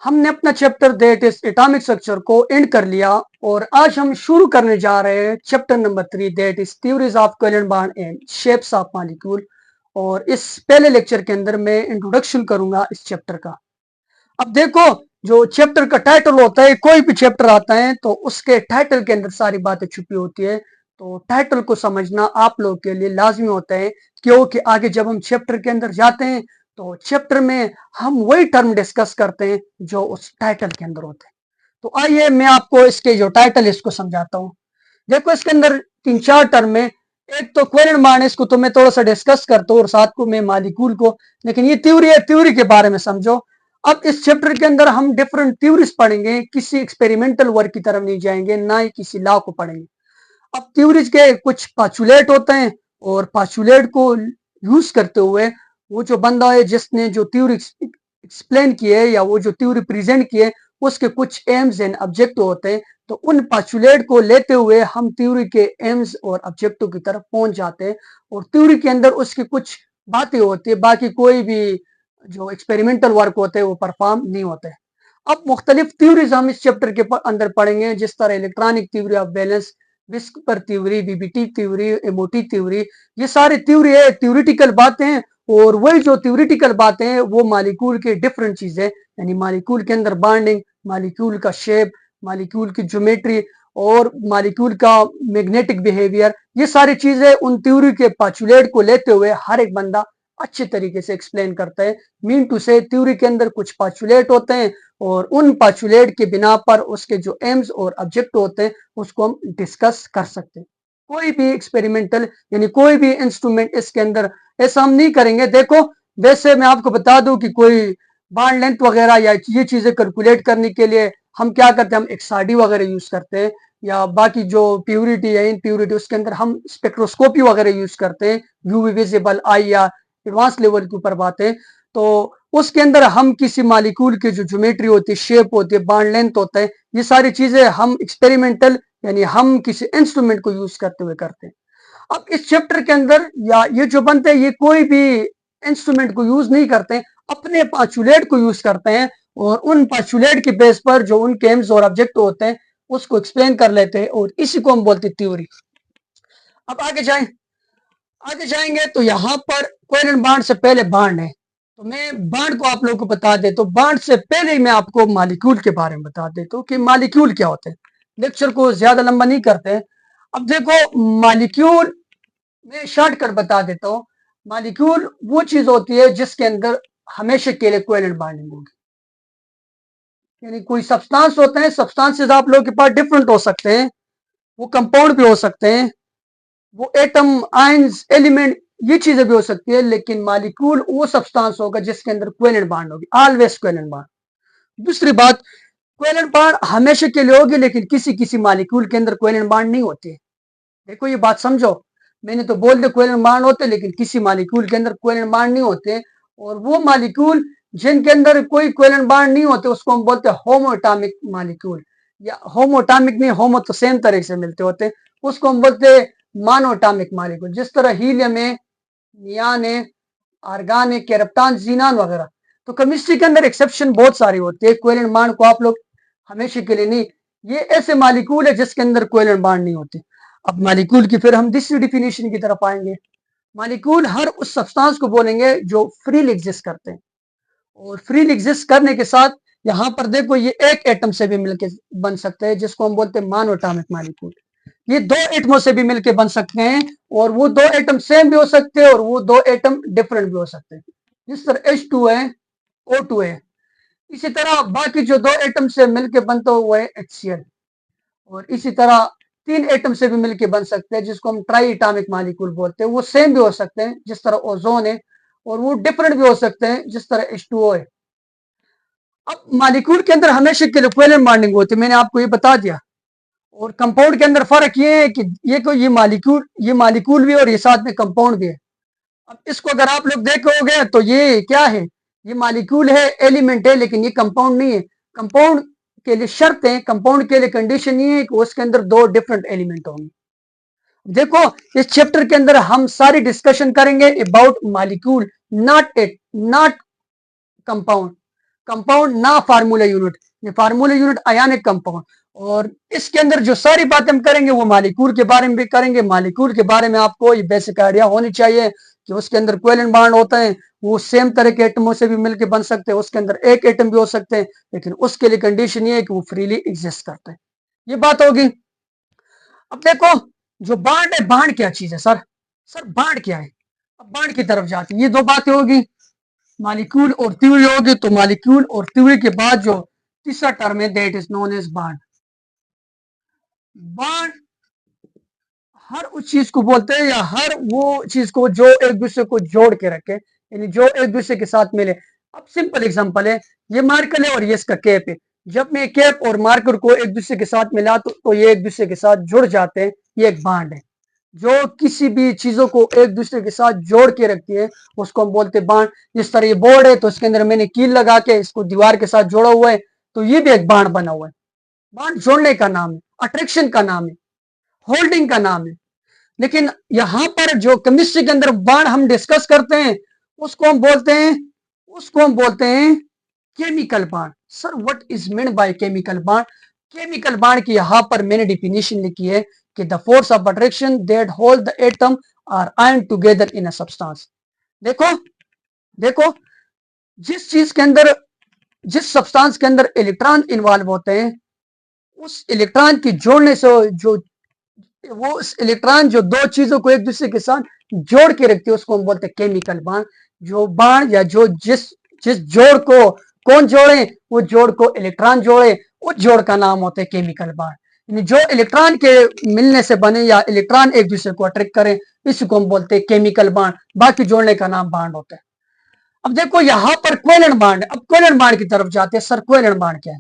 हमने अपना chapter that is atomic structure को एंड कर लिया और आज हम शुरू करने जा रहे हैं chapter number 3 that is theories of covalent bond and shapes of molecule. और इस पहले लेक्चर के अंदर मैं इंट्रोडक्शन करूंगा इस चैप्टर का। अब देखो, जो चैप्टर का टाइटल होता है, कोई भी चैप्टर आता है तो उसके टाइटल के अंदर सारी बातें छुपी होती है। तो टाइटल को समझना आप लोगों के लिए लाजमी होता है, क्योंकि आगे जब हम चैप्टर के अंदर जाते हैं तो चैप्टर में हम वही टर्म डिस्कस करते हैं जो उस टाइटल के अंदर होते हैं। तो आइए मैं आपको इसके जो टाइटल है इसको समझाता हूँ। देखो, इसके अंदर 3-4 टर्म है। एक तो कोवेलेंट बॉन्ड है, इसको तो मैं थोड़ा सा डिस्कस करता हूँ और साथ को मैं मॉलिक्यूल को, लेकिन ये थ्योरी है, थ्योरी के बारे में समझो। अब इस चैप्टर के अंदर हम डिफरेंट थ्योरीज पढ़ेंगे, किसी एक्सपेरिमेंटल वर्क की तरफ नहीं जाएंगे, ना ही किसी लॉ को पढ़ेंगे। अब थ्योरीज के कुछ पाचुलेट होते हैं और पाचुलेट को यूज करते हुए वो जो बंदा है जिसने जो थ्योरी एक्सप्लेन की है या वो जो थ्योरी प्रेजेंट की है उसके कुछ एम्स एंड ऑब्जेक्टिव होते हैं। तो उन पाचुलेट को लेते हुए हम थ्योरी के एम्स और ऑब्जेक्टिव की तरफ पहुंच जाते हैं और थ्योरी के अंदर उसकी कुछ बातें होती है, बाकी कोई भी जो एक्सपेरिमेंटल वर्क होते हैं वो परफॉर्म नहीं होते। अब मुख्तलिफ थ्योरीज हम इस चैप्टर के अंदर पढ़ेंगे, जिस तरह electronic theory of balance, whisper theory, BBT theory, MOT theory. ये सारी थ्योरी है, थ्योरिटिकल बातें हैं। और वही जो थ्योरिटिकल बातें हैं वो मॉलिक्यूल के डिफरेंट चीजें, यानी मॉलिक्यूल के अंदर बॉन्डिंग, मॉलिक्यूल का शेप, मॉलिक्यूल की ज्योमेट्री और मॉलिक्यूल का मैग्नेटिक बिहेवियर, ये सारी चीजें उन थ्योरी के पाचुलेट को लेते हुए हर एक बंदा अच्छे तरीके से एक्सप्लेन करता है। मीन टू से थ्योरी के अंदर कुछ पाचुलेट होते हैं और उन पाचुलेट के बिना पर उसके जो एम्स और ऑब्जेक्ट होते हैं उसको हम डिस्कस कर सकते हैं। कोई भी एक्सपेरिमेंटल यानी कोई भी इंस्ट्रूमेंट इसके अंदर ऐसा हम नहीं करेंगे। देखो, वैसे मैं आपको बता दूं कि कोई बॉन्ड लेंथ वगैरह या ये चीजें कैलकुलेट करने के लिए हम क्या करते हैं, हम एक्सआरडी वगैरह यूज करते हैं, या बाकी जो प्यूरिटी है इनप्यूरिटी उसके अंदर हम स्पेक्ट्रोस्कोपी वगैरह यूज करते हैं, यूवी विजिबल आई या एडवांस लेवल के ऊपर बातें। तो उसके अंदर हम किसी मॉलिक्यूल की जो ज्योमेट्री होती है, शेप होती है, बॉन्ड लेंथ होता है, ये सारी चीजें हम एक्सपेरिमेंटल यानी हम किसी इंस्ट्रूमेंट को यूज करते हुए करते हैं। अब इस चैप्टर के अंदर या ये जो बनते हैं ये कोई भी इंस्ट्रूमेंट को यूज नहीं करते हैं, अपने पाचुलेट को यूज करते हैं और उन पाचुलेट के बेस पर जो उनके एम्स और ऑब्जेक्ट होते हैं उसको एक्सप्लेन कर लेते हैं और इसी को हम बोलते हैं थ्योरी। अब आगे जाएंगे तो यहाँ पर कोवेलेंट बॉन्ड से पहले बॉन्ड है, तो मैं बॉन्ड को आप लोगों को बता देता हूँ। बॉन्ड से पहले ही मैं आपको मॉलिक्यूल के बारे में बता देता हूँ कि मॉलिक्यूल क्या होते हैं। लेक्चर को ज्यादा लंबा नहीं करते हैं। अब देखो, मॉलिक्यूल मैं शॉर्टकट बता देता हूँ। मॉलिक्यूल वो चीज होती है जिसके अंदर हमेशा के लिए कोवेलेंट बॉन्डिंग होगी। यानी कोई सब्सटेंस होते हैं, सब्सटेंसेस आप लोगों के पास डिफरेंट हो सकते हैं, वो कंपाउंड भी हो सकते हैं, वो एटम, आयंस, एलिमेंट, ये चीजें भी हो सकती है, लेकिन मॉलिक्यूल वो सब्सटेंस होगा जिसके अंदर कोवेलेंट बॉन्ड होगी, ऑलवेज कोवेलेंट बॉन्ड। दूसरी बात, कोवेलेंट बॉन्ड हमेशा के लिए होगी, लेकिन किसी किसी मॉलिक्यूल के अंदर कोवेलेंट बॉन्ड नहीं होती है। देखो ये बात समझो, मैंने तो बोल दिया कोवेलेंट बॉन्ड होते हैं, लेकिन किसी मॉलिक्यूल के अंदर कोवेलेंट बॉन्ड नहीं होते। और वो मॉलिक्यूल जिनके अंदर कोई कोवेलेंट बॉन्ड नहीं होते उसको हम बोलते हैं होमोएटॉमिक मॉलिक्यूल, या होमोएटॉमिक नहीं, होमो तो सेम तरह से मिलते होते हैं, उसको हम बोलते हैं मोनोएटॉमिक मॉलिक्यूल। जिस तरह हीलियम है, नियान है, आर्गान है, कैप्टन, जीनान वगैरह। तो केमिस्ट्री के अंदर एक्सेप्शन बहुत सारी होती है, कोवेलेंट बॉन्ड को आप लोग हमेशा के लिए नहीं, ये ऐसे मॉलिक्यूल है जिसके अंदर कोवेलेंट बॉन्ड नहीं होती। अब मॉलिक्यूल की फिर हम दूसरी डिफिनेशन की तरफ आएंगे। मॉलिक्यूल हर उस सब्सटेंस को बोलेंगे जो फ्रीली एग्जिस्ट करते हैं, और फ्रीली एग्जिस्ट करने के साथ यहाँ पर देखो ये एक एटम से भी मिलकर बन सकते हैं, जिसको हम बोलते हैं मोनोएटॉमिक मॉलिक्यूल। ये दो एटमों से भी मिलकर बन सकते हैं, और वो दो एटम सेम भी हो सकते हैं और वो दो एटम डिफरेंट भी हो सकते हैं। जिस तरह H2 है, O2 है, इसी तरह बाकी जो दो एटम से मिलकर बनता है वो है HCl। और इसी तरह तीन एटम से भी मिलकर बन सकते हैं जिसको हम ट्राई एटॉमिक मॉलिक्यूल बोलते हैं। वो सेम भी हो सकते हैं जिस तरह ओजोन है, और वो डिफरेंट भी हो सकते हैं जिस तरह H2O है। अब मॉलिक्यूल के अंदर हमेशा के लिए कोवेलेंट बॉन्डिंग होती है, मैंने आपको ये बता दिया। और कंपाउंड के अंदर फर्क ये है कि ये मॉलिक्यूल भी और ये साथ में कंपाउंड भी है। अब इसको अगर आप लोग देखोगे तो ये क्या है, ये मॉलिक्यूल है, एलिमेंट है, लेकिन ये कंपाउंड नहीं है। कंपाउंड के लिए शर्त है, कंपाउंड के लिए कंडीशन ये है कि उसके अंदर दो डिफरेंट एलिमेंट होंगे। देखो, इस चैप्टर के अंदर हम सारी डिस्कशन करेंगे about molecule, not compound. Compound ना फार्मूला यूनिट, ये फार्मूला यूनिट आयनिक कंपाउंड। और इसके अंदर जो सारी बातें हम करेंगे वो मालिक्यूल के बारे में भी करेंगे। मालिक्यूल के बारे में आपको ये बेसिक आइडिया होनी चाहिए कि उसके अंदर कोवेलेंट बॉन्ड होते हैं, वो सेम तरह के एटमों से भी मिलकर बन सकते हैं, उसके अंदर एक एटम भी हो सकते हैं, लेकिन उसके लिए कंडीशन ये है कि वो फ्रीली एग्जिस्ट करते हैं। ये बात होगी। अब देखो जो बांड है, बांड क्या चीज है सर? सर बांड क्या है? अब बांड की तरफ जाते हैं। ये दो बातें होगी, मॉलिक्यूल और थ्योरी होगी। तो मॉलिक्यूल और थ्योरी के बाद जो तीसरा टर्म है that is known as bond. Bond हर उस चीज को बोलते हैं या हर वो चीज को जो एक दूसरे को जोड़ के रखे, यानी जो एक दूसरे के साथ मिले। अब सिंपल एग्जांपल है, ये मार्कर है और ये इसका कैप है। जब मैं कैप और मार्कर को एक दूसरे के साथ मिला तो ये एक दूसरे के साथ जुड़ जाते हैं। ये एक बांड है जो किसी भी चीजों को एक दूसरे के साथ जोड़ के रखती है, उसको हम बोलते हैं बांड। जिस तरह ये बोर्ड है तो इसके अंदर मैंने कील लगा के इसको दीवार के साथ जोड़ा हुआ है, तो ये भी एक बांड बना हुआ है। बांड जोड़ने का नाम है, अट्रैक्शन का नाम है, होल्डिंग का नाम है। लेकिन यहां पर जो केमिस्ट्री के अंदर बांड हम डिस्कस करते हैं उसको हम बोलते हैं उसको हम बोलते हैं chemical bond. Sir what is mean by chemical bond? Chemical bond की यहां पर मैंने डिफिनेशन लिखी है कि the force of attraction that hold the atom or ion together in a substance. देखो देखो जिस चीज के अंदर, जिस सब्सटेंस के अंदर इलेक्ट्रॉन इन्वॉल्व होते हैं, उस इलेक्ट्रॉन की जोड़ने से जो वो उस इलेक्ट्रॉन जो दो चीजों को एक दूसरे के साथ जोड़ के रखती है उसको हम बोलते हैं केमिकल बांड। जो बांड या जो जिस जिस जोड़ को कौन जोड़े, वो जोड़ को इलेक्ट्रॉन जोड़े, उस जोड़ का नाम होता है केमिकल बांड। यानी जो इलेक्ट्रॉन के मिलने से बने या इलेक्ट्रॉन एक दूसरे को अट्रैक्ट करें, इसको हम बोलते हैं केमिकल बांड। बाकी जोड़ने का नाम बांड होता है। अब देखो यहां पर कोवेलेंट बांड है। अब कोवेलेंट बांड की तरफ जाते हैं। सर कोवेलेंट बांड क्या है?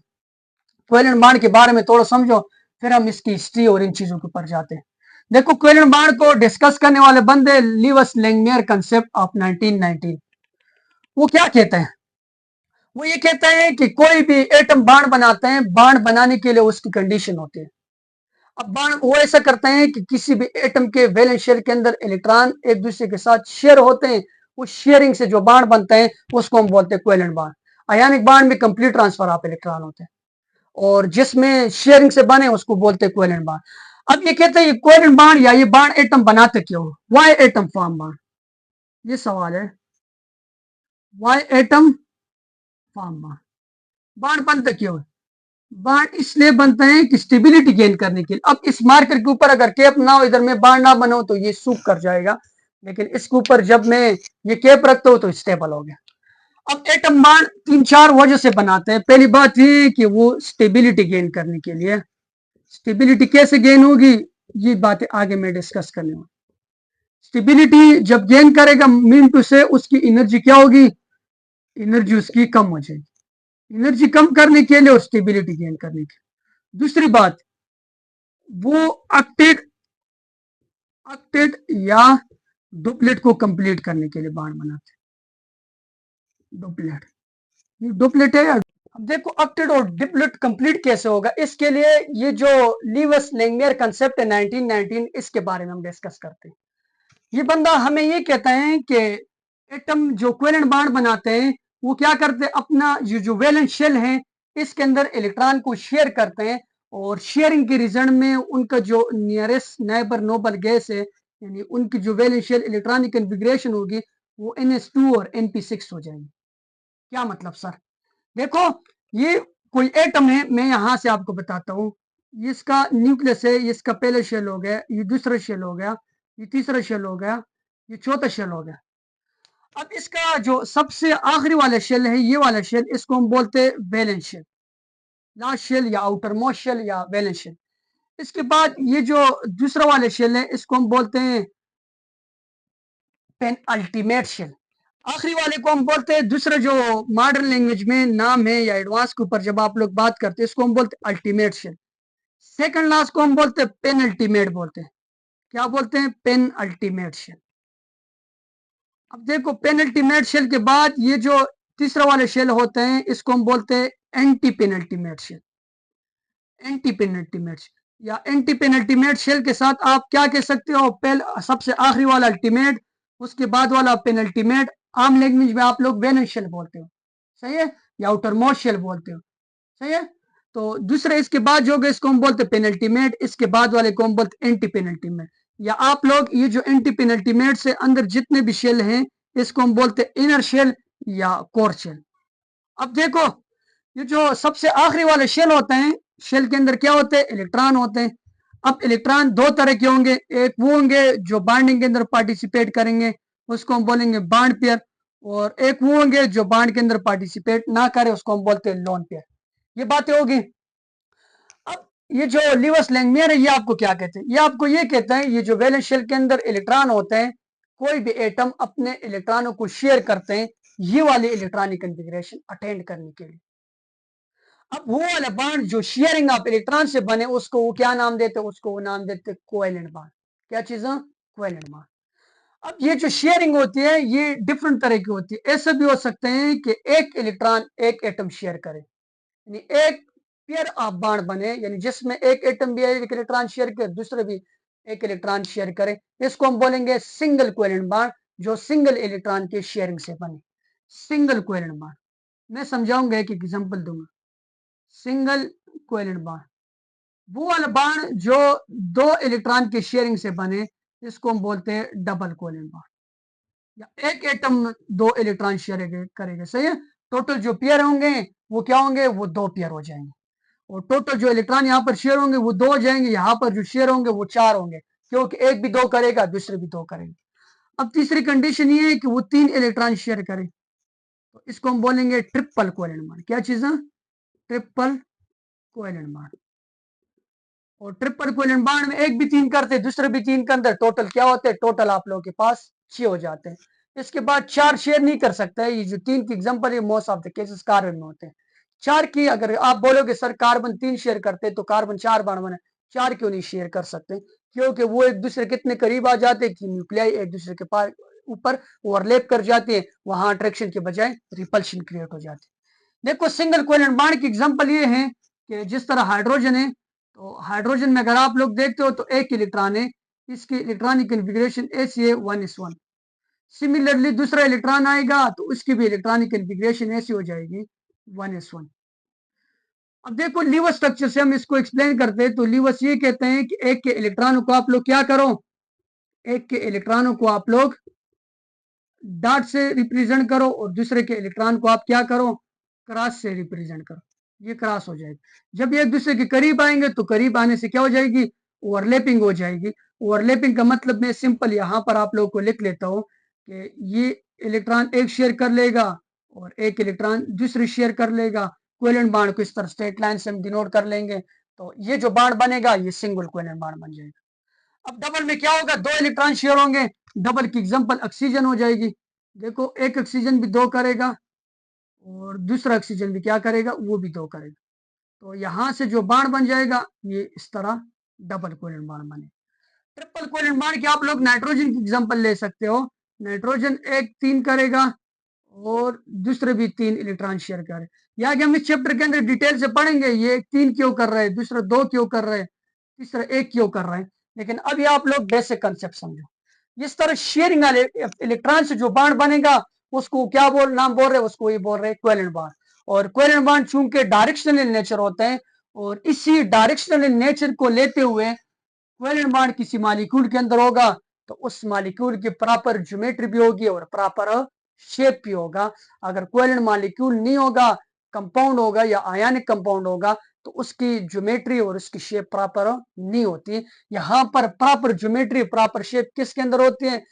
कोवेलेंट बांड के बारे में थोड़ा समझो, फिर हम इसकी हिस्ट्री और इन चीजों के ऊपर जाते हैं। देखो कोवेलेंट बांड को डिस्कस करने वाले बंदे लीवस लैंगमियर कंसेप्ट ऑफ 1919। वो क्या कहते हैं? वो ये कहते हैं कि कोई भी एटम बांड बनाते हैं, बांड बनाने के लिए उसकी कंडीशन होती है। अब बांड वो ऐसा करते हैं कि किसी भी एटम के वैलेंस शेल के अंदर इलेक्ट्रॉन एक दूसरे के साथ शेयर होते हैं, उस शेयरिंग से जो बांड बनते हैं उसको हम बोलते हैं कोवेलेंट बांड। आयनिक बांड में कंप्लीट ट्रांसफर ऑफ इलेक्ट्रॉन होते हैं और जिसमें शेयरिंग से बने उसको बोलते हैं कोवेलेंट बांड। अब ये कहते हैं ये कोवेलेंट बांड या ये बांड एटम बनाते क्यों? Why atom form bond? ये सवाल है। Why atom form bond? Bond बनते क्यों है? बांड इसलिए बनते हैं कि स्टेबिलिटी गेन करने के लिए। अब इस मार्कर के ऊपर अगर कैप ना हो, इधर में बांड ना बनो तो ये सूख कर जाएगा, लेकिन इसके ऊपर जब मैं ये कैप रखता हूं तो स्टेबल हो गया। अब एटम बांड तीन चार वजह से बनाते हैं। पहली बात ये कि वो स्टेबिलिटी गेन करने के लिए। स्टेबिलिटी कैसे गेन होगी, ये बातें आगे मैं डिस्कस करने वाला। स्टेबिलिटी जब गेन करेगा मीन टू से उसकी एनर्जी क्या होगी? एनर्जी उसकी कम हो जाएगी। एनर्जी कम करने के लिए और स्टेबिलिटी गेन करने के लिए। दूसरी बात, वो ऑक्टेट ऑक्टेट या डुप्लेट को कंप्लीट करने के लिए बांड बनाते हैं। डुप्लेट, ये डुप्लेट है या? अब देखो ऑक्टेट और डिप्लेट कंप्लीट कैसे होगा, इसके लिए ये जो लीवस लैंगमियर कंसेप्ट है 1919, इसके बारे में हम डिस्कस करते हैं। ये बंदा हमें ये कहता है कि एटम जो कोवेलेंट बांड बनाते हैं वो क्या करते हैं, अपना ये जो वैलेंस शेल है इसके अंदर इलेक्ट्रॉन को शेयर करते हैं, और शेयरिंग के रिजल्ट में उनका जो नियरेस्ट नेबर नोबल गैस है, यानी उनकी जो वैलेंस शेल इलेक्ट्रॉनिक कन्फिग्रेशन होगी वो NH2 और NP6 हो जाएगी। क्या मतलब सर? देखो ये कोई एटम है, मैं यहां से आपको बताता हूँ। इसका न्यूक्लियस है, इसका पहला शेल हो गया, ये दूसरा शेल हो गया, ये तीसरा शेल हो गया, ये चौथा शेल हो गया। अब इसका जो सबसे आखिरी वाला शेल है, ये वाला शेल, इसको हम बोलते हैं वैलेंस शेल, लास्ट शेल या आउटर मोस्ट शेल या वैलेंस शेल। इसके बाद ये जो दूसरा वाला शेल है इसको हम बोलते हैं पेन अल्टीमेट शेल। आखिरी वाले को हम बोलते हैं, दूसरा जो मॉडर्न लैंग्वेज में नाम है या एडवांस के ऊपर जब आप लोग बात करते हैं इसको हम बोलते हैं अल्टीमेट शेल। सेकंड लास्ट को हम बोलते हैं पेन अल्टीमेट बोलते हैं। क्या बोलते हैं? Pen ultimate shell. अब देखो पेन अल्टीमेट शेल के बाद ये जो तीसरा वाले शेल होते हैं इसको हम बोलते हैं anti pen ultimate shell. Antepenultimate या एंटी पेन अल्टीमेट शेल के साथ आप क्या कह सकते हो, पहले सबसे आखिरी वाला अल्टीमेट, उसके बाद वाला पेन अल्टीमेट। आम लैंग्वेज में आप लोग वैलेंस शेल बोलते हो, सही है। या आउटर मोस्ट शेल बोलते हो, सही है। तो दूसरे इसके बाद जो होगा इसको हम बोलते हैं पेनल्टीमेट, इसके बाद वाले को हम बोलते हैं एंटी पेनल्टीमेट। या आप लोग ये जो एंटी पेनल्टीमेट से अंदर जितने भी शेल हैं इसको हम बोलते हैं इनर शेल या कोर शेल। अब देखो ये जो सबसे आखिरी वाले शेल होते हैं, शेल के अंदर क्या होते हैं, इलेक्ट्रॉन होते हैं। अब इलेक्ट्रॉन दो तरह के होंगे, एक वो होंगे जो बॉन्डिंग के अंदर पार्टिसिपेट करेंगे, उसको हम बोलेंगे बॉन्ड पेयर, और एक वो होंगे जो बॉन्ड के अंदर पार्टिसिपेट ना करे, उसको हम बोलते हैं लोन पेयर। ये बातें होगी। अब ये जो लिवस लैंगमियर है ये आपको क्या कहते हैं, ये आपको ये कहते हैं ये जो वैलेंस शेल के अंदर इलेक्ट्रॉन होते हैं, कोई भी एटम अपने इलेक्ट्रॉनों को शेयर करते हैं ये वाली इलेक्ट्रॉनिक कन्फिग्रेशन अटेंड करने के लिए। अब वो वाला बॉन्ड जो शेयरिंग ऑफ इलेक्ट्रॉन से बने उसको वो क्या नाम देते हैं, उसको वो नाम देते हैं कोवेलेंट बॉन्ड। क्या चीज है, कोवेलेंट बॉन्ड। अब ये जो शेयरिंग होती है ये डिफरेंट तरह की होती है। ऐसे भी हो सकते हैं कि एक इलेक्ट्रॉन एक एटम शेयर करे, यानी एक पेयर ऑफ बॉन्ड बने, यानी जिसमें एक एटम भी एक इलेक्ट्रॉन शेयर करे, दूसरे भी एक इलेक्ट्रॉन शेयर करे। इसको हम बोलेंगे सिंगल कोवेलेंट बॉन्ड, जो सिंगल इलेक्ट्रॉन के शेयरिंग से बने, सिंगल कोवेलेंट बॉन्ड। मैं समझाऊंगा, एक एग्जांपल दूंगा। सिंगल कोवेलेंट बॉन्ड वो वाला बॉन्ड जो दो इलेक्ट्रॉन के शेयरिंग से बने, इसको हम बोलते हैं डबल कोवेलेंट बॉन्ड। या एक एटम दो इलेक्ट्रॉन शेयर करेगा, सही है। टोटल जो पेयर होंगे वो क्या होंगे, वो दो पेयर हो जाएंगे, और टोटल जो इलेक्ट्रॉन यहाँ पर शेयर होंगे वो दो हो जाएंगे, यहाँ पर जो शेयर होंगे वो चार होंगे, क्योंकि एक भी दो करेगा दूसरे भी दो करेंगे। अब तीसरी कंडीशन ये है कि वो तीन इलेक्ट्रॉन शेयर करें, तो इसको हम बोलेंगे ट्रिपल कोवेलेंट बॉन्ड। क्या चीज है, ट्रिपल कोवेलेंट बॉन्ड। और ट्रिपल कोवेलेंट बॉन्ड में एक भी तीन करते दूसरे भी तीन के अंदर टोटल क्या होते हैं, टोटल आप लोगों के पास 6 हो जाते हैं। इसके बाद चार शेयर नहीं कर सकता है, ये जो तीन की एग्जांपल है most of the cases carbon में होते हैं। चार की अगर आप बोलोगे सर कार्बन तीन शेयर करते हैं तो कार्बन चार बॉन्ड बने, चार क्यों नहीं शेयर कर सकते, क्योंकि वो एक दूसरे कितने करीब आ जाते हैं कि न्यूक्लियाई एक दूसरे के पास ऊपर ओवरलैप कर जाती है, वहां अट्रैक्शन के बजाय रिपल्शन क्रिएट हो जाती है। देखो सिंगल कोवेलेंट बॉन्ड की एग्जांपल ये है कि जिस तरह हाइड्रोजन है, तो हाइड्रोजन में अगर आप लोग देखते हो तो एक इलेक्ट्रॉन है, इसकी इलेक्ट्रॉनिक कन्फिग्रेशन ऐसी है 1:1। सिमिलरली दूसरा इलेक्ट्रॉन आएगा तो उसकी भी इलेक्ट्रॉनिक कन्फिग्रेशन ऐसी हो जाएगी 1:1। अब देखो लीवर स्ट्रक्चर से हम इसको एक्सप्लेन करते हैं, तो लीवर्स ये कहते हैं कि एक के इलेक्ट्रॉनों को आप लोग क्या करो, एक के इलेक्ट्रॉनों को आप लोग डॉट से रिप्रेजेंट करो और दूसरे के इलेक्ट्रॉन को आप क्या करो, क्रॉस से रिप्रेजेंट करो। ये क्रॉस हो जाएगी, जब ये एक दूसरे के करीब आएंगे तो करीब आने से क्या हो जाएगी, ओवरलैपिंग हो जाएगी। ओवरलैपिंग का मतलब मैं सिंपल यहाँ पर आप लोगों को लिख लेता हूँ कि ये इलेक्ट्रॉन एक शेयर कर लेगा और एक इलेक्ट्रॉन दूसरी शेयर कर लेगा। कोवेलेंट बॉन्ड को इस तरह स्ट्रेट लाइन से हम डिनोट कर लेंगे, तो ये जो बॉन्ड बनेगा ये सिंगल कोवेलेंट बॉन्ड बन जाएगा। अब डबल में क्या होगा, दो इलेक्ट्रॉन शेयर होंगे, डबल की एग्जांपल ऑक्सीजन हो जाएगी। देखो एक ऑक्सीजन भी दो करेगा और दूसरा ऑक्सीजन भी क्या करेगा, वो भी दो करेगा, तो यहां से जो बाण बन जाएगा ये इस तरह डबल कोवेलेंट बाण बने। ट्रिपल कोवेलेंट बाण की आप लोग नाइट्रोजन की एग्जांपल ले सकते हो। नाइट्रोजन एक तीन करेगा और दूसरे भी तीन इलेक्ट्रॉन शेयर करे। या कि हम इस चैप्टर के अंदर डिटेल से पढ़ेंगे ये एक तीन क्यों कर रहे हैं, दूसरा दो क्यों कर रहे हैं, तीसरा एक क्यों कर रहे हैं, लेकिन अभी आप लोग बेसिक कंसेप्ट समझो। इस तरह शेयरिंग वाले इलेक्ट्रॉन से जो बाण बनेगा उसको क्या नाम बोल रहे हैं, उसको ये बोल रहे हैं कोवेलेंट बाण। और कोवेलेंट बाण चूंकि डायरेक्शनल नेचर होते हैं, और इसी डायरेक्शनल नेचर को लेते हुए कोवेलेंट बाण किसी मॉलिक्यूल के अंदर होगा तो उस मॉलिक्यूल की प्रॉपर ज्योमेट्री भी होगी और प्रॉपर शेप भी होगा। अगर कोवेलेंट मॉलिक्यूल नहीं होगा, कंपाउंड होगा या आयनिक कंपाउंड होगा, तो उसकी ज्योमेट्री और उसकी शेप प्रॉपर नहीं होती। यहाँ पर प्रॉपर ज्योमेट्री प्रॉपर शेप किसके अंदर होती है,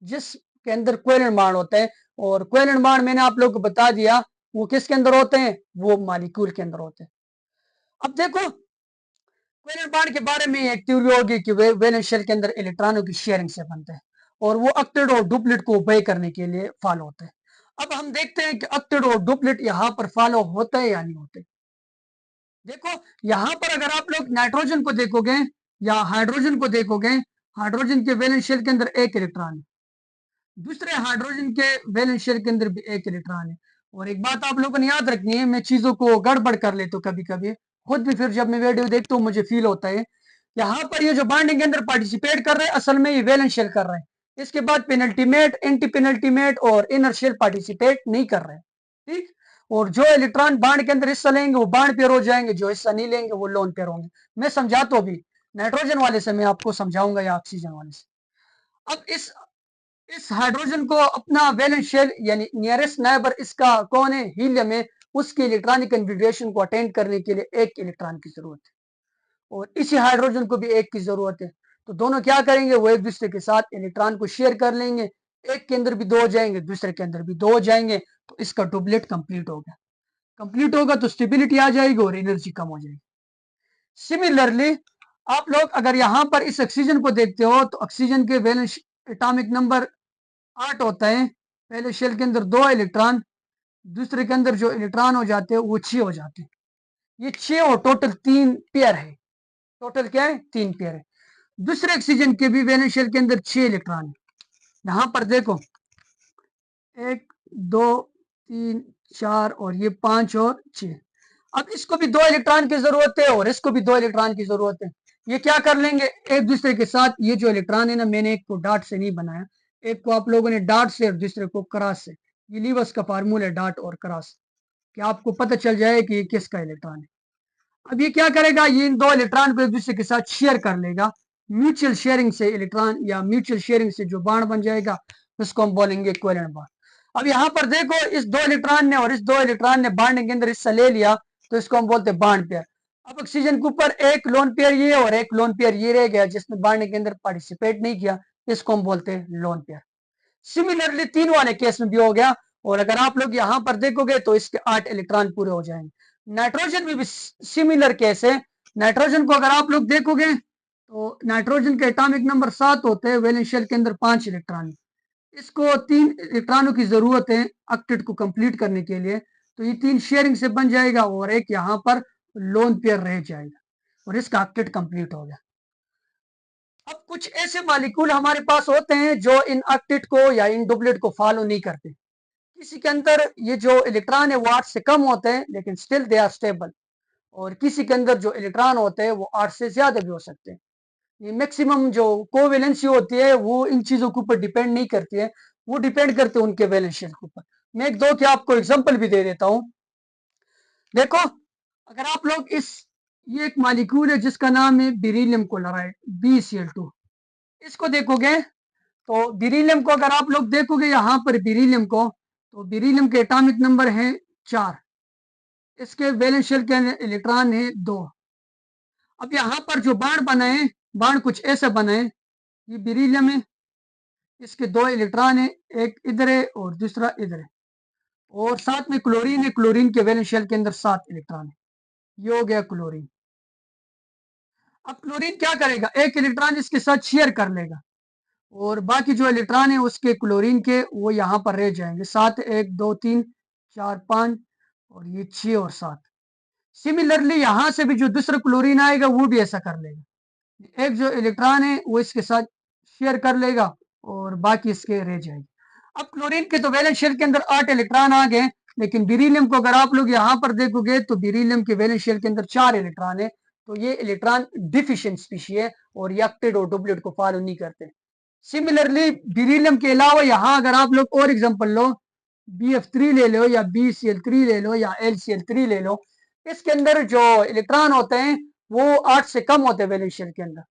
जिसके अंदर कोवेलेंट बाण होते हैं। और कोवेलेंट बाण मैंने आप लोग को बता दिया वो किसके अंदर होते हैं, वो मॉलिक्यूल के अंदर होते हैं। अब देखो कोवेलेंट बॉन्ड के बारे में एक थ्योरी होगी कि वैलेंस शेल के अंदर इलेक्ट्रॉनों की शेयरिंग से बनते हैं और वो ऑक्टेट और डुप्लेट को ओबे करने के लिए फॉलो होते हैं। अब हम देखते हैं कि ऑक्टेट और डुप्लेट यहाँ पर फॉलो होते हैं या नहीं होते। देखो यहाँ पर अगर आप लोग नाइट्रोजन को देखोगे या हाइड्रोजन को देखोगे, हाइड्रोजन के वैलेंस शेल के अंदर एक इलेक्ट्रॉन है, दूसरे हाइड्रोजन के वैलेंस शेल के अंदर भी एक इलेक्ट्रॉन है। और एक बात आप लोगों ने याद रखनी है, मैं चीजों को गड़बड़ कर लेता हूँ कभी कभी, खुद भी फिर जब मैं वीडियो देखता हूँ मुझे फील होता है यहाँ पर ये जो बॉन्डिंग के अंदर पार्टिसिपेट कर रहे हैं असल में ये वैलेंस शेल कर रहे हैं। इसके बाद पेनल्टीमेट, एंटी पेनल्टीमेट और इनर शेल पार्टिसिपेट नहीं कर रहे हैं, ठीक। और जो इलेक्ट्रॉन बांड के अंदर हिस्सा लेंगे वो बांड पेयर हो जाएंगे, जो हिस्सा नहीं लेंगे वो लोन पेयर होंगे। मैं समझाता हूं, भी नाइट्रोजन वाले से मैं आपको समझाऊंगा या ऑक्सीजन वाले से। अब इस हाइड्रोजन को अपना वैलेंस शेल यानी नियरेस्ट नाइबर इसका कौन है, हीलियम है, उसके इलेक्ट्रॉनिक कन्फिग्रेशन को अटेंड करने के लिए एक इलेक्ट्रॉन की जरूरत है, और इसी हाइड्रोजन को भी एक की जरूरत है। तो दोनों क्या करेंगे, वो एक दूसरे के साथ इलेक्ट्रॉन को शेयर कर लेंगे, एक के अंदर भी दो हो जाएंगे, दूसरे के अंदर भी दो हो जाएंगे, तो इसका डुप्लेट कंप्लीट हो गया। कंप्लीट होगा तो स्टेबिलिटी आ जाएगी और एनर्जी कम हो जाएगी। सिमिलरली आप लोग अगर यहां पर इस ऑक्सीजन को देखते हो तो ऑक्सीजन के वैलेंस एटॉमिक नंबर 8 होता है। पहले शेल के अंदर 2 इलेक्ट्रॉन, दूसरे के अंदर जो इलेक्ट्रॉन हो जाते हैं वो 6 हो जाते हैं। ये 6 और टोटल 3 पेयर है। टोटल क्या है, 3 पेयर है। दूसरे ऑक्सीजन के भी वैलेंस शेल के अंदर 6 इलेक्ट्रॉन है। यहां पर देखो 1 2 3 4 और ये 5 और 6। अब इसको भी 2 इलेक्ट्रॉन की जरूरत है और इसको भी 2 इलेक्ट्रॉन की जरूरत है। ये क्या कर लेंगे एक दूसरे के साथ, ये जो इलेक्ट्रॉन है ना, मैंने एक को डॉट से नहीं बनाया, एक को आप लोगों ने डॉट से और दूसरे को क्रॉस से, ये लीवर्स का फार्मूला है डॉट और क्रॉस, कि आपको पता चल जाए कि ये किसका इलेक्ट्रॉन है। अब ये क्या करेगा, ये इन 2 इलेक्ट्रॉन को एक दूसरे के साथ शेयर कर लेगा। म्यूचुअल शेयरिंग से इलेक्ट्रॉन या म्यूचुअल शेयरिंग से जो बाण बन जाएगा उसको हम बोलेंगे कोवेलेंट बाण। अब यहाँ पर देखो इस 2 इलेक्ट्रॉन ने और इस 2 इलेक्ट्रॉन ने बांड के अंदर हिस्सा ले लिया, तो इसको हम बोलते हैं बांड पेयर। अब ऑक्सीजन के ऊपर एक लोन पेयर ये और एक लोन पेयर ये रह गया जिसने बांड के अंदर पार्टिसिपेट नहीं किया, इसको हम बोलते हैं लोन पेयर। सिमिलरली 3 वाले केस में भी हो गया, और अगर आप लोग यहां पर देखोगे तो इसके 8 इलेक्ट्रॉन पूरे हो जाएंगे। नाइट्रोजन में भी सिमिलर केस है। नाइट्रोजन को अगर आप लोग देखोगे तो नाइट्रोजन के एटॉमिक नंबर 7 होते हैं, वैलेंस शेल के अंदर 5 इलेक्ट्रॉन, इसको 3 इलेक्ट्रॉनों की जरूरत है ऑक्टेट को कंप्लीट करने के लिए, तो ये 3 शेयरिंग से बन जाएगा और एक यहाँ पर लोन पेयर रह जाएगा और इसका ऑक्टेट कंप्लीट हो गया। अब कुछ ऐसे मॉलिक्यूल हमारे पास होते हैं जो इन ऑक्टेट को या इन डुप्लेट को फॉलो नहीं करते। किसी के अंदर ये जो इलेक्ट्रॉन है वो 8 से कम होते हैं लेकिन स्टिल दे आर स्टेबल, और किसी के अंदर जो इलेक्ट्रॉन होते हैं वो 8 से ज्यादा भी हो सकते हैं। ये मैक्सिमम जो कोवेलेंसी होती है वो इन चीजों के ऊपर डिपेंड नहीं करती है, वो डिपेंड करते हैं उनके वैलेंस शेल के ऊपर। मैं एक दो के आपको एग्जांपल भी दे देता हूं। देखो अगर आप लोग ये एक मॉलिक्यूल है जिसका नाम है बेरिलियम क्लोराइड BCl2, इसको देखोगे तो बेरिलियम को अगर आप लोग देखोगे यहाँ पर बेरिलियम को, तो बेरिलियम के एटॉमिक नंबर है 4, इसके वैलेंस शेल के इलेक्ट्रॉन है 2। अब यहाँ पर जो बाण बनाए, बाण कुछ ऐसे बनाए, ये बेरिलियम है, इसके 2 इलेक्ट्रॉन है, एक इधर है और दूसरा इधर है, और साथ में क्लोरीन है, क्लोरीन के वैलेंस शेल के अंदर 7 इलेक्ट्रॉन है। ये हो गया क्लोरीन। अब क्लोरीन क्या करेगा, एक इलेक्ट्रॉन इसके साथ शेयर कर लेगा और बाकी जो इलेक्ट्रॉन है उसके क्लोरीन के वो यहाँ पर रह जाएंगे 7, 1 2 3 4 5 और ये 6 और 7। सिमिलरली यहाँ से भी जो दूसरा क्लोरीन आएगा वो भी ऐसा कर लेगा, एक जो इलेक्ट्रॉन है वो इसके साथ शेयर कर लेगा और बाकी इसके रह जाएगी। अब क्लोरीन के तो वैलेंस शेल के अंदर 8 इलेक्ट्रॉन आ गए, लेकिन बेरिलियम को अगर आप लोग यहाँ पर देखोगे तो बेरिलियम के वैलेंस शेल के अंदर 4 इलेक्ट्रॉन है, तो ये इलेक्ट्रॉन डिफिशिएंट स्पीशी है और ये ऑक्टेट और डुप्लेट को फॉलो नहीं करते। सिमिलरली बेरिलियम के अलावा यहाँ अगर आप लोग और एग्जांपल लो, BF3 ले लो या BCl3 ले लो या LCl3 ले लो, इसके अंदर जो इलेक्ट्रॉन होते हैं वो 8 से कम होते हैं वैलेंस शेल के अंदर,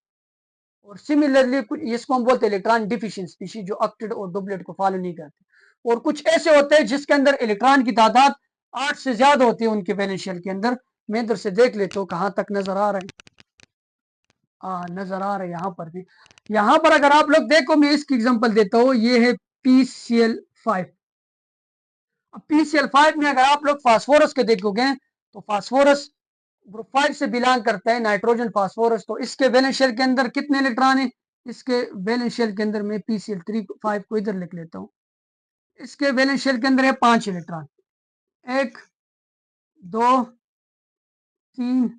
और सिमिलरली इसको हम बोलते हैं इलेक्ट्रॉन डिफिशिएंट स्पीशीज, जो ऑक्टेट और डुप्लेट को फॉलो नहीं करते। और कुछ ऐसे होते हैं जिसके अंदर इलेक्ट्रॉन की तादाद 8 से ज्यादा होती है उनके वैलेंस शेल के अंदर। मैं इधर से देख लेता हूँ कहाँ तक नजर आ रहा है। नजर आ रहा है यहाँ पर भी। यहाँ पर अगर आप लोग देखो मैं इसकी एग्जांपल देता हूँ, ये है PCl5। अब PCl5 में अगर आप लोग फास्फोरस के देखोगे तो फास्फोरस ग्रुप 5 से बिलोंग करता है, नाइट्रोजन फास्फोरस। तो इसके वैलेंस शेल के अंदर कितने इलेक्ट्रॉन है, इसके वैलेंस शेल के अंदर मैं PCl3 5 को इधर लिख लेता हूँ, इसके वैलेंस शेल के अंदर है 5 इलेक्ट्रॉन, 1 2 3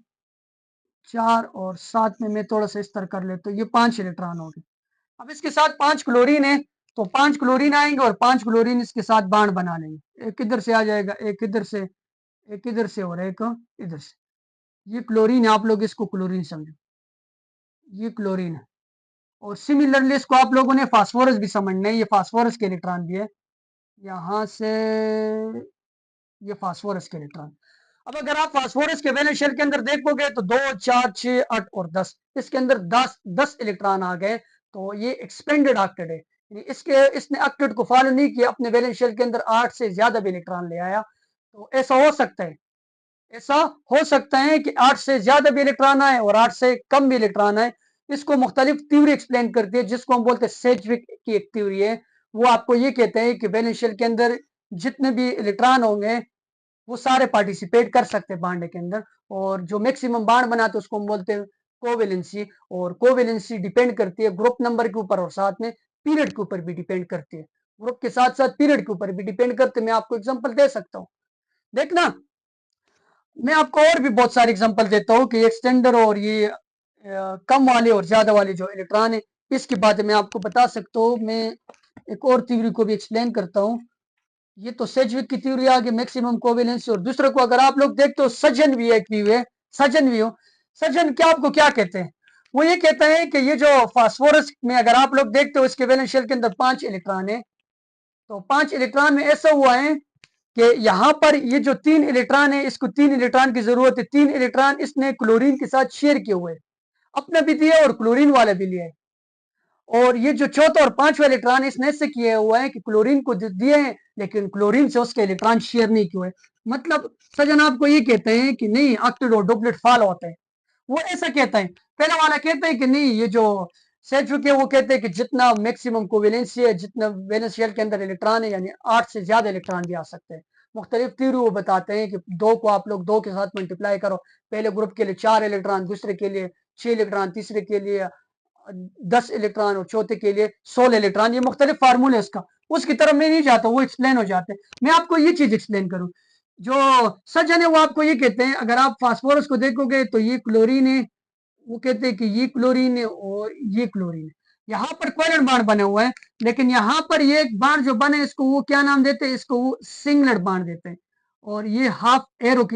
4 और साथ में मैं थोड़ा सा इस तरह कर लेता हूँ, ये 5 इलेक्ट्रॉन हो गए। अब इसके साथ 5 क्लोरीन है, तो 5 क्लोरीन आएंगे और 5 क्लोरीन इसके साथ बाण बना लेंगे, एक इधर से आ जाएगा, एक इधर से, एक इधर से और एक इधर से। ये क्लोरीन है, आप लोग इसको क्लोरीन समझो, ये क्लोरीन है। और सिमिलरली इसको आप लोगों ने फास्फोरस भी समझना है, ये फास्फोरस के इलेक्ट्रॉन भी है, यहाँ से ये फास्फोरस के इलेक्ट्रॉन। अब अगर आप फास्फोरस के वैलेंस शेल के अंदर देखोगे तो 2, 4, 6, 8 और 10, इसके अंदर 10 इलेक्ट्रॉन आ गए, तो ये एक्सपेंडेड ऑक्टेट है। इसके इसने ऑक्टेट को फॉलो नहीं किया, अपने वैलेंस शेल के अंदर 8 से ज्यादा भी इलेक्ट्रॉन ले आया। तो ऐसा हो सकता है कि 8 से ज्यादा भी इलेक्ट्रॉन आए और 8 से कम भी इलेक्ट्रॉन आए। इसको मुख्तलिफ थ्योरी एक्सप्लेन करती है, जिसको हम बोलते हैं सेज्विक की एक थ्योरी है। वो आपको ये कहते हैं कि वैलेंस शेल के अंदर जितने भी इलेक्ट्रॉन होंगे वो सारे पार्टिसिपेट कर सकते हैं बांड के अंदर, और जो मैक्सिमम बांड बनाते हैं उसको हम बोलते हैं कोवेलेंसी। और कोवेलेंसी डिपेंड करती है ग्रुप नंबर के ऊपर और साथ में पीरियड के ऊपर भी डिपेंड करती है। ग्रुप के साथ साथ पीरियड के ऊपर भी डिपेंड करते हैं। मैं आपको एग्जांपल दे सकता हूँ, देखना। मैं आपको और भी बहुत सारे एग्जांपल देता हूँ कि एक्सटेंडर और ये कम वाले और ज्यादा वाले जो इलेक्ट्रॉन है, इसकी बात मैं आपको बता सकता हूँ। मैं एक और थ्योरी को भी एक्सप्लेन करता हूँ। ये तो सेज्विक की थ्योरी आ गई, मैक्सिमम कोवेलेंस। और दूसरे को अगर आप लोग देखते हो, सजन भी एक व्यू है, सजन व्यू। सजन क्या आपको क्या कहते हैं? वो ये कहते हैं कि ये जो फास्फोरस में अगर आप लोग देखते हो, इसके वैलेंस शेल के अंदर 5 इलेक्ट्रॉन है। तो 5 इलेक्ट्रॉन में ऐसा हुआ है कि यहाँ पर ये जो 3 इलेक्ट्रॉन है, इसको 3 इलेक्ट्रॉन की जरूरत है। 3 इलेक्ट्रॉन इसने क्लोरीन के साथ शेयर किए हुए, अपना भी दिया और क्लोरीन वाला भी लिया है। और ये जो चौथा और पांचवा इलेक्ट्रॉन इसने ऐसे किया हुआ है कि क्लोरीन को दिए हैं, लेकिन क्लोरीन से उसके इलेक्ट्रॉन शेयर नहीं किए। मतलब सजन आपको ये कहते हैं कि नहीं, ऑक्टेट और डुप्लेट फॉल होते हैं। वो ऐसा कहता है। पहला वाला कहता है कि नहीं, ये जो सेट्रिक है वो कहते हैं कि जितना मैक्सिमम कोवेलेंसी है, जितना वैलेंस शेल के अंदर इलेक्ट्रॉन है, यानी 8 से ज्यादा इलेक्ट्रॉन भी आ सकते हैं। मुख्तलिफ थ्योरी वो बताते हैं कि 2 को आप लोग 2 के साथ मल्टीप्लाई करो, पहले ग्रुप के लिए 4 इलेक्ट्रॉन, दूसरे के लिए 6 इलेक्ट्रॉन, तीसरे के लिए 10 इलेक्ट्रॉन और चौथे के लिए 16 इलेक्ट्रॉन। ये मुख्तलिफ फार्मूले उसका, उसकी तरफ मैं नहीं जाता, वो एक्सप्लेन हो जाते हैं। मैं आपको ये चीज एक्सप्लेन करूं। जो सज्जन है वो आपको ये कहते हैं, अगर आप फास्फोरस को देखोगे तो ये क्लोरीन है, वो कहते हैं कि ये क्लोरीन है और ये क्लोरीन है। यहाँ पर कोवलेंट बांड बने हुए हैं, लेकिन यहाँ पर ये बांड जो बने इसको वो क्या नाम देते हैं? इसको वो सिंगलेट बांड देते हैं। और ये हाफ एरो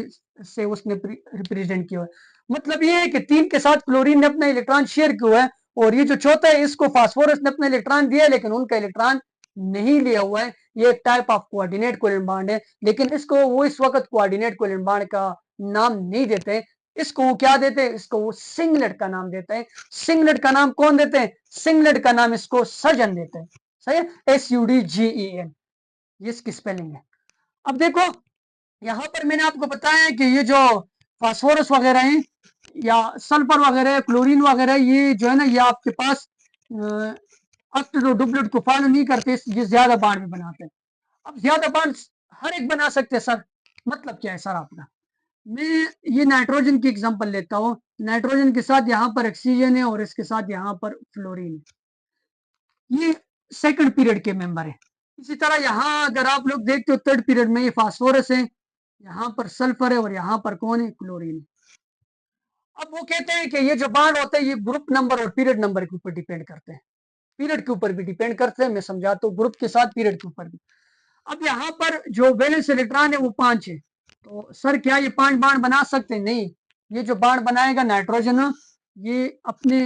से उसने रिप्रेजेंट किया है। मतलब ये है कि 3 के साथ क्लोरीन ने अपना इलेक्ट्रॉन शेयर किया है, और ये जो चौथा है इसको फास्फोरस ने अपना इलेक्ट्रॉन दिया है, लेकिन उनका इलेक्ट्रॉन नहीं लिया हुआ है। ये एक type of coordinate covalent bond है, लेकिन इसको वो इस वक्त कोऑर्डिनेट कोवलेंट बांड का नाम नहीं देते। इसको वो क्या देते हैं? इसको वो सिंगलेट का नाम देते हैं। सिंगलेट का नाम कौन देते हैं? सिंगलेट का नाम इसको सर्जन देते हैं। सही है, SUDGEN, ये इसकी स्पेलिंग है। अब देखो, यहाँ पर मैंने आपको बताया कि ये जो फास्फोरस वगैरह है या सल्फर वगैरह, क्लोरीन वगैरह, ये जो है ना, ये आपके पास ऑक्टेट और डुप्लेट को फॉलो नहीं करते, ये ज्यादा बांड भी बनाते हैं। अब ज्यादा बांड हर एक बना सकते हैं सर, मतलब क्या है सर आपका? मैं ये नाइट्रोजन की एग्जांपल लेता हूँ। नाइट्रोजन के साथ यहाँ पर ऑक्सीजन है और इसके साथ यहाँ पर फ्लोरीन है। ये सेकंड पीरियड के मेंबर है। इसी तरह यहाँ अगर आप लोग देखते हो थर्ड पीरियड में ये फास्फोरस है, यहाँ पर सल्फर है और यहाँ पर कौन है? क्लोरीन है। अब वो कहते हैं कि ये जो बांड होते हैं ये ग्रुप नंबर और पीरियड नंबर के ऊपर डिपेंड करते हैं। पीरियड के ऊपर भी डिपेंड करते हैं, मैं समझाता हूँ, ग्रुप के साथ पीरियड के ऊपर भी। अब यहाँ पर जो वैलेंस इलेक्ट्रॉन है वो 5 है। तो सर क्या ये 5 बांड बना सकते हैं? नहीं। ये जो बांड बनाएगा नाइट्रोजन, ये अपने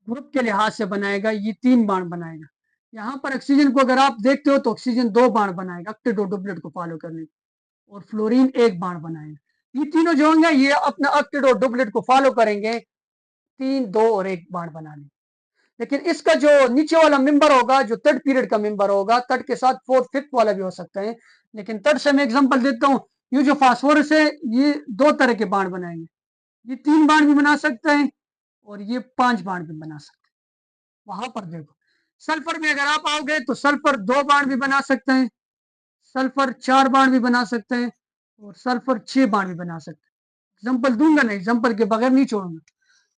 ग्रुप के लिहाज से बनाएगा, ये 3 बांड बनाएगा। यहाँ पर ऑक्सीजन को अगर आप देखते हो तो ऑक्सीजन 2 बांड बनाएगा ऑक्टेट और डुप्लेट को फॉलो करने, और फ्लोरीन 1 बांड बनाएगा। ये तीनों जो होंगे ये अपना ऑक्टेट और डुप्लेट को फॉलो करेंगे, 3, 2 और 1 बांड बनाने। लेकिन इसका जो नीचे वाला मेंबर होगा, जो थर्ड पीरियड का मेंबर होगा, थर्ड के साथ फोर्थ फिफ्थ वाला भी हो सकता है, लेकिन थर्ड से मैं एग्जांपल देता हूँ। ये जो फास्फोरस है ये 2 तरह के बांड बनाएंगे, ये 3 बांड भी बना सकता है और ये 5 बांड भी बना सकते हैं। वहां पर देखो, सल्फर में अगर आप आओगे तो सल्फर 2 बांड भी बना सकते हैं, सल्फर 4 बांड भी बना सकते हैं, और सल्फर 6 बांड भी बना सकते हैं। एग्जाम्पल दूंगा ना, एग्जाम्पल के बगैर नहीं छोड़ूंगा।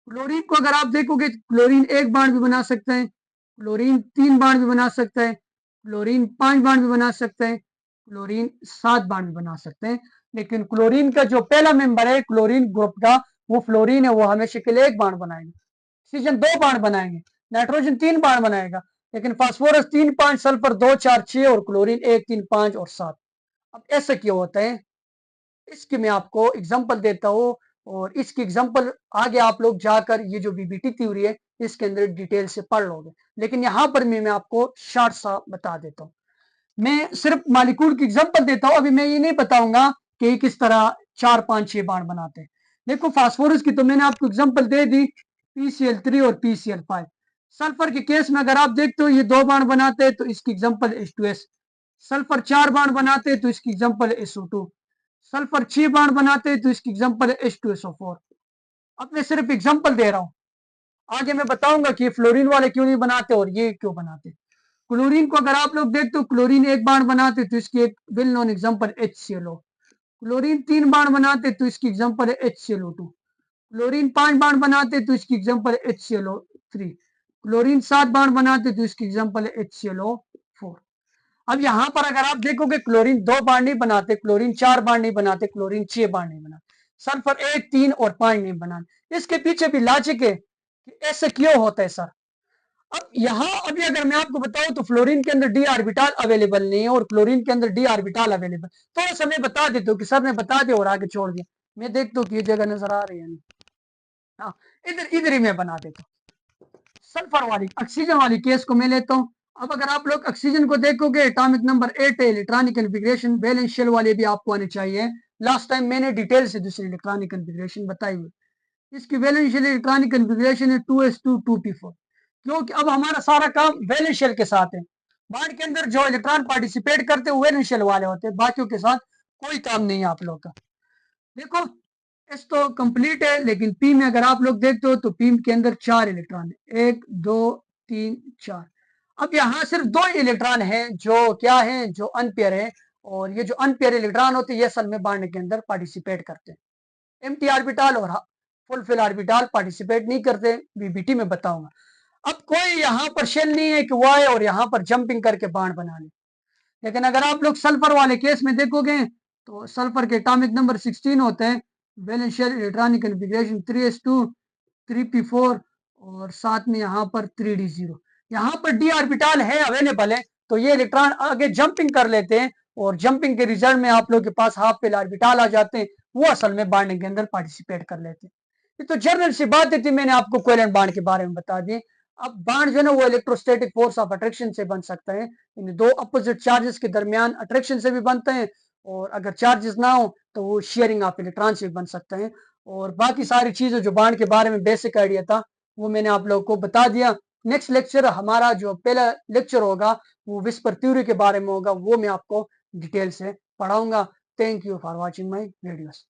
क्लोरीन को अगर आप देखोगे तो क्लोरीन 1 बांड भी बना सकते हैं, क्लोरीन 3 बांड भी बना सकता है, क्लोरीन 5 बांड भी बना सकते हैं, क्लोरीन 7 बांड भी बना सकते हैं। लेकिन क्लोरीन का जो पहला मेंबर है क्लोरीन ग्रुप का, वो फ्लोरीन है, वो हमेशा के लिए 1 बांड बनाएंगे। ऑक्सीजन 2 बांड बनाएंगे, नाइट्रोजन 3 बांड बनाएगा, लेकिन फास्फोरस 3, 5, सल्फर 2, 4, 6 और क्लोरीन 1, 3, 5 और 7। अब ऐसा क्यों होता है? इसकी मैं आपको एग्जांपल देता हूँ, और इसकी एग्जांपल आगे आप लोग जाकर ये जो बीबीटी थ्योरी है इसके अंदर डिटेल से पढ़ लोगे, लेकिन यहाँ पर मैं आपको शॉर्ट सा बता देता हूँ। मैं सिर्फ मालिक्यूल की एग्जांपल देता हूं, अभी मैं ये नहीं बताऊंगा कि किस तरह 4 5 6 बाण बनाते हैं। देखो फास्फोरस की तो मैंने आपको एग्जांपल दे दी, PCl3 और PCl5। सल्फर के केस में अगर आप देखते हो ये 2 बाण बनाते हैं तो इसकी एग्जांपल H2S। सल्फर 4 बाण बनाते हैं तो इसकी एग्जांपल SO2। सल्फर 6 बाण बनाते हैं तो इसकी एग्जांपल H2SO4। अब मैं सिर्फ एग्जांपल दे रहा हूं, आगे मैं बताऊंगा कि फ्लोरीन वाले क्यों नहीं बनाते और ये क्यों बनाते। क्लोरीन को अगर आप लोग देखते हो, क्लोरीन 1 बाण बनाते तो इसकी एक well known example HClO। Chlorine 3 बाण बनाते तो इसकी एग्जांपल है HClO2। क्लोरीन 5 बाण बनाते तो इसकी एग्जांपल है HClO3। क्लोरीन 7 बाण बनाते तो इसकी एग्जांपल है HClO4। अब यहां पर अगर आप देखोगे क्लोरीन 2 बाण नहीं बनाते, क्लोरीन 4 बाण नहीं बनाते, क्लोरीन 6 बाण नहीं बनाते, सल्फर 1 3 और 5 नहीं बनाते। इसके पीछे भी लॉजिक है कि ऐसे क्यों होता है सर। अब यहां अभी अगर मैं आपको बताऊं तो फ्लोरीन के अंदर डी ऑर्बिटल अवेलेबल नहीं है और क्लोरीन के अंदर डी ऑर्बिटल अवेलेबल। थोड़ा सा मैं बता देता हूँ कि सर ने बता दिया और आगे छोड़ दिया। मैं देखता हूँ कि ये जगह नजर आ रही है नहीं। हाँ, इधर इधर ही मैं बना देता हूँ। सल्फर वाली ऑक्सीजन वाली केस को मैं लेता हूँ। अब अगर आप लोग ऑक्सीजन को देखोगे, एटॉमिक नंबर 8 है, इलेक्ट्रॉनिक कन्फिग्रेशन बैलेंस शेल वाले भी आपको आने चाहिए। लास्ट टाइम मैंने डिटेल से दूसरी इलेक्ट्रॉनिक कन्फिग्रेशन बताई हुई। इसकी वैलेंस शेल इलेक्ट्रॉनिक कन्फिग्रेशन है 2s2 2p4। क्योंकि अब हमारा सारा काम वैलेंस शेल के साथ है। बांड के अंदर जो इलेक्ट्रॉन पार्टिसिपेट करते हैं वो वैलेंस शेल वाले होते हैं, बाकियों के साथ कोई काम नहीं है आप लोग का। देखो एस तो कंप्लीट है, लेकिन पी में अगर आप लोग देखते हो तो पी के अंदर 4 इलेक्ट्रॉन है, 1 2 3 4। अब यहाँ सिर्फ 2 इलेक्ट्रॉन है जो क्या है, जो अनपेयर है। और ये जो अनपेयर इलेक्ट्रॉन होते हैं ये असल में बांड के अंदर पार्टिसिपेट करते हैं। एम्प्टी ऑर्बिटल और फुलफिल ऑर्बिटल पार्टिसिपेट नहीं करते, बीबीटी में बताऊंगा। अब कोई यहाँ पर शेल नहीं है कि वो आए और यहाँ पर जंपिंग करके बाण बना ले। लेकिन अगर आप लोग सल्फर वाले केस में देखोगे तो सल्फर के एटॉमिक नंबर 16 होते हैं, valence shell electronic configuration 3s2 3p4 और साथ में यहाँ पर 3d0। यहाँ पर डी ऑर्बिटल है अवेलेबल है तो ये इलेक्ट्रॉन आगे जंपिंग कर लेते हैं और जंपिंग के रिजल्ट में आप लोग के पास हाफ फिल ऑर्बिटल आ जाते हैं, वो असल में बांडिंग के अंदर पार्टिसिपेट कर लेते हैं। ये तो जनरल सी बात थी, मैंने आपको कोवेलेंट बांड के बारे में बता दी। अब बांड जो है ना वो इलेक्ट्रोस्टैटिक फोर्स ऑफ अट्रैक्शन से बन सकता है। इन दो अपोजिट चार्जेस के दरमियान अट्रैक्शन से भी बनते हैं, और अगर चार्जेस ना हो तो वो शेयरिंग ऑफ इलेक्ट्रॉन से भी बन सकते हैं। और बाकी सारी चीजें जो बांड के बारे में बेसिक आइडिया था वो मैंने आप लोगों को बता दिया। नेक्स्ट लेक्चर हमारा जो पहला लेक्चर होगा वो विस्पर थ्योरी के बारे में होगा, वो मैं आपको डिटेल से पढ़ाऊंगा। Thank you for watching my videos.